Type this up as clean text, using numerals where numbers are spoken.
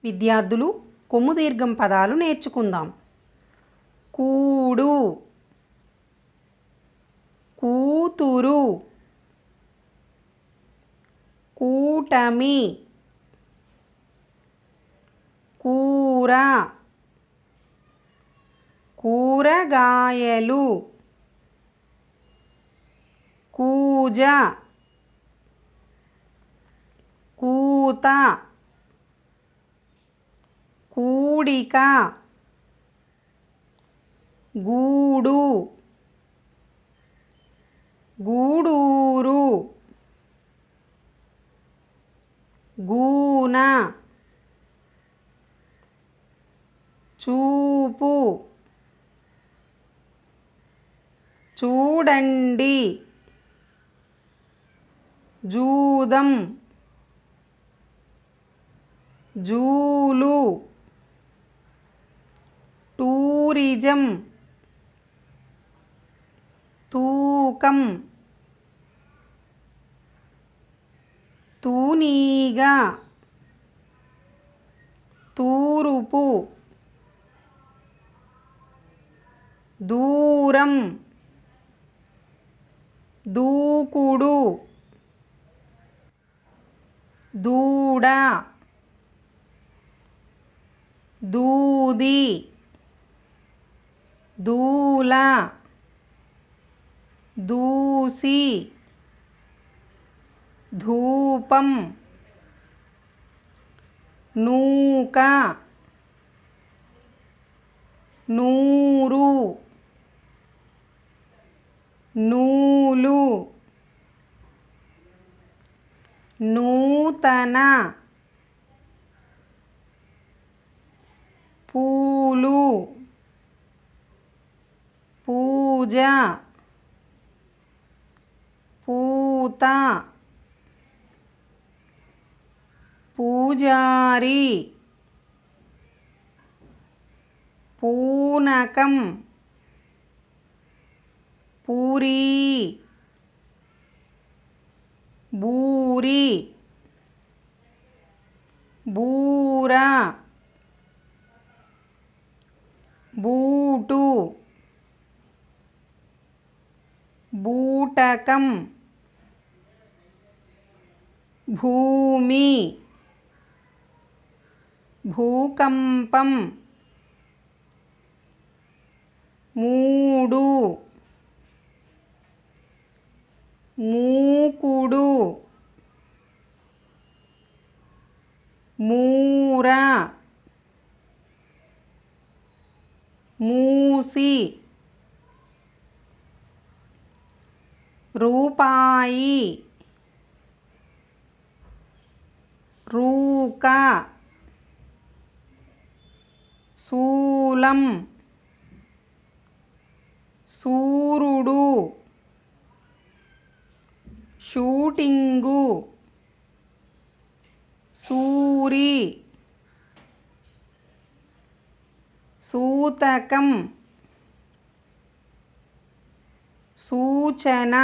విద్యార్థులు కొమ్ము దీర్ఘం పదాలు నేర్చుకుందాం. కూడు, కూతురు, కూటమి, కూర, కూరగాయలు, కూజ, కూత, కూడిక, గూడు, గూడూరు, గూన, చూపు, చూడండి, జూదం, జూలు, టూరిజం, తూకం, తూనీగ, తూరుపు, దూరం, దూకుడు, దూడ, దూది, దూల, దూసి, ధూపం, నూక, నూరు, నూలు, నూతన, పూలు, పూజ, పూత, పూజారి, పూనకం, పూరీ, బూరి, బూర, బూటు, బూటకం, భూమి, భూకంపం, మూడు, మూకుడు, మూర, మూసి, రూపాయి, రూక, శూలం, సూర్యుడు, షూటింగు, సూరి, సూతకం, సూచన.